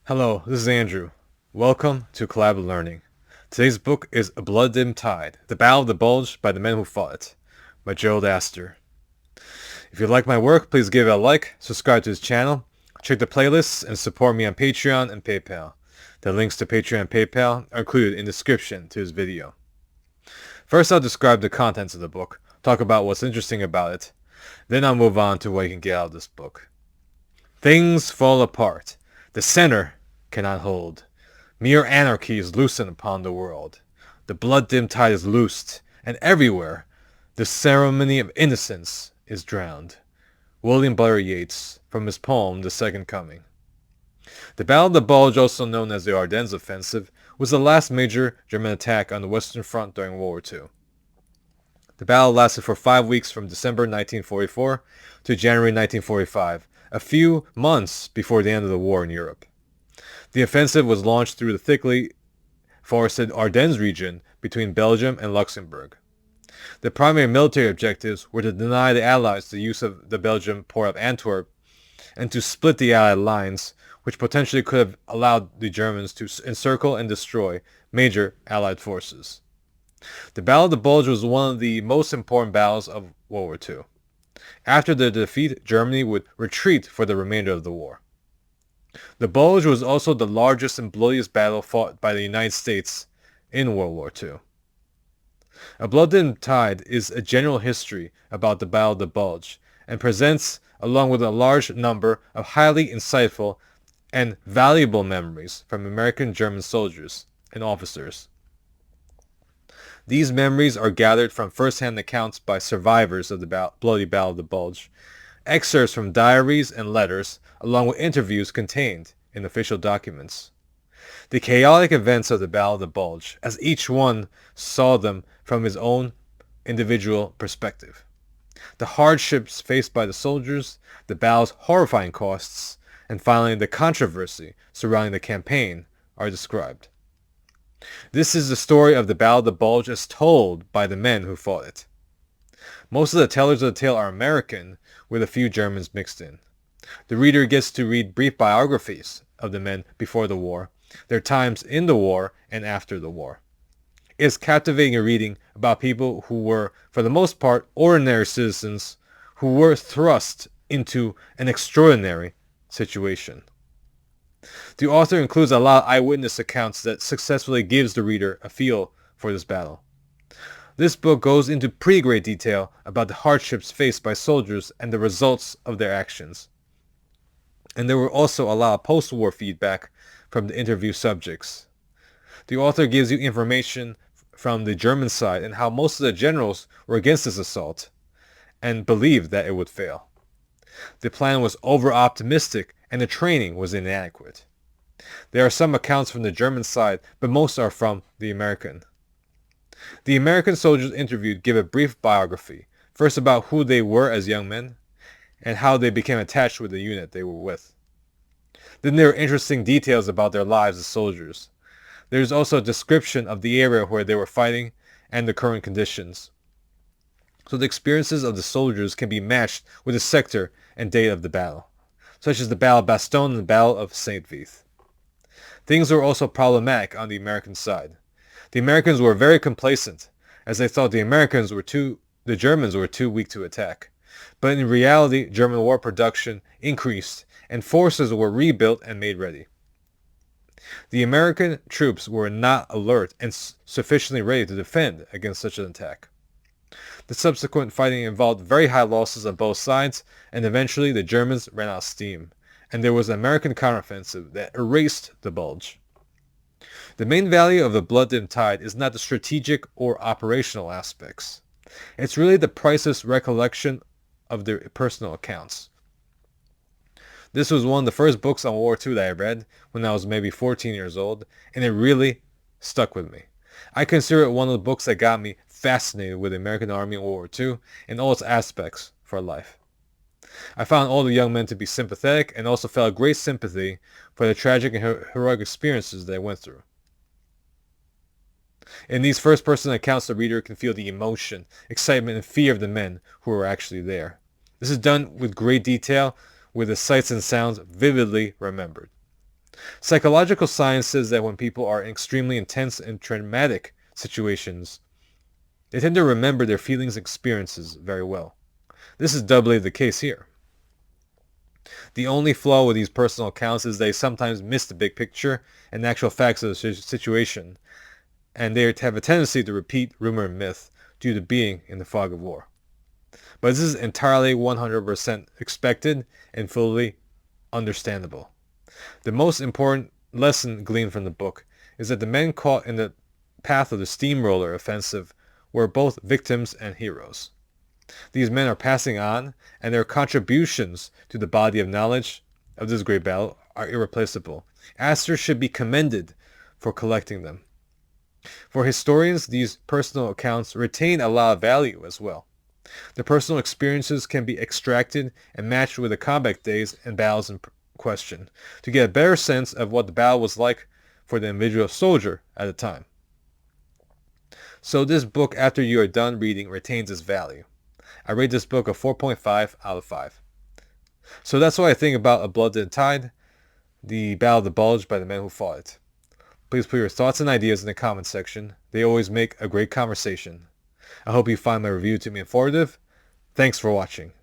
Hello, this is Andrew. Welcome to Collab Learning. Today's book is A Blood-Dim Tide, The Battle of the Bulge by the Men Who Fought It, by Gerald Astor. If you like my work, please give it a like, subscribe to this channel, check the playlists, and support me on Patreon and PayPal. The links to Patreon and PayPal are included in the description to this video. First, I'll describe the contents of the book, talk about what's interesting about it, then I'll move on to what you can get out of this book. Things fall apart. The center cannot hold. Mere anarchy is loosened upon the world. The blood-dim tide is loosed, and everywhere the ceremony of innocence is drowned. William Butler Yeats, from his poem The Second Coming. The Battle of the Bulge, also known as the Ardennes Offensive, was the last major German attack on the Western Front during World War II. The battle lasted for 5 weeks from December 1944 to January 1945, a few months before the end of the war in Europe. The offensive was launched through the thickly forested Ardennes region between Belgium and Luxembourg. The primary military objectives were to deny the Allies the use of the Belgian port of Antwerp and to split the Allied lines, which potentially could have allowed the Germans to encircle and destroy major Allied forces. The Battle of the Bulge was one of the most important battles of World War II. After the defeat, Germany would retreat for the remainder of the war. The Bulge was also the largest and bloodiest battle fought by the United States in World War II. A Blood-Dim Tide is a general history about the Battle of the Bulge and presents, along with a large number of highly insightful and valuable memories from American German soldiers and officers. These memories are gathered from first-hand accounts by survivors of the bloody Battle of the Bulge, excerpts from diaries and letters, along with interviews contained in official documents. The chaotic events of the Battle of the Bulge, as each one saw them from his own individual perspective. The hardships faced by the soldiers, the battle's horrifying costs, and finally the controversy surrounding the campaign are described. This is the story of the Battle of the Bulge as told by the men who fought it. Most of the tellers of the tale are American, with a few Germans mixed in. The reader gets to read brief biographies of the men before the war, their times in the war and after the war. It is captivating reading about people who were, for the most part, ordinary citizens who were thrust into an extraordinary situation. The author includes a lot of eyewitness accounts that successfully gives the reader a feel for this battle. This book goes into pretty great detail about the hardships faced by soldiers and the results of their actions. And there were also a lot of post-war feedback from the interview subjects. The author gives you information from the German side and how most of the generals were against this assault and believed that it would fail. The plan was over-optimistic and the training was inadequate. There are some accounts from the German side, but most are from the American. The American soldiers interviewed give a brief biography, first about who they were as young men, and how they became attached with the unit they were with. Then there are interesting details about their lives as soldiers. There is also a description of the area where they were fighting and the current conditions. So the experiences of the soldiers can be matched with the sector and date of the battle, such as the Battle of Bastogne and the Battle of St. Vith. Things were also problematic on the American side. The Americans were very complacent, as they thought the Germans were too weak to attack. But in reality, German war production increased, and forces were rebuilt and made ready. The American troops were not alert and sufficiently ready to defend against such an attack. The subsequent fighting involved very high losses on both sides, and eventually the Germans ran out of steam, and there was an American counteroffensive that erased the Bulge. The main value of the Blood-Dim Tide is not the strategic or operational aspects. It's really the priceless recollection of their personal accounts. This was one of the first books on World War II that I read when I was maybe 14 years old, and it really stuck with me. I consider it one of the books that got me fascinated with the American Army in World War II and all its aspects for life. I found all the young men to be sympathetic and also felt great sympathy for the tragic and heroic experiences they went through. In these first-person accounts, the reader can feel the emotion, excitement, and fear of the men who were actually there. This is done with great detail, with the sights and sounds vividly remembered. Psychological science says that when people are in extremely intense and traumatic situations, they tend to remember their feelings and experiences very well. This is doubly the case here. The only flaw with these personal accounts is they sometimes miss the big picture and actual facts of the situation, and they have a tendency to repeat rumor and myth due to being in the fog of war. But this is entirely 100% expected and fully understandable. The most important lesson gleaned from the book is that the men caught in the path of the steamroller offensive were both victims and heroes. These men are passing on, and their contributions to the body of knowledge of this great battle are irreplaceable. Astor should be commended for collecting them. For historians, these personal accounts retain a lot of value as well. The personal experiences can be extracted and matched with the combat days and battles in question to get a better sense of what the battle was like for the individual soldier at the time. So this book, after you are done reading, retains its value. I rate this book a 4.5 out of 5. So that's what I think about A Blood and Tide, the Battle of the Bulge by the men who fought it. Please put your thoughts and ideas in the comments section. They always make a great conversation. I hope you find my review to be informative. Thanks for watching.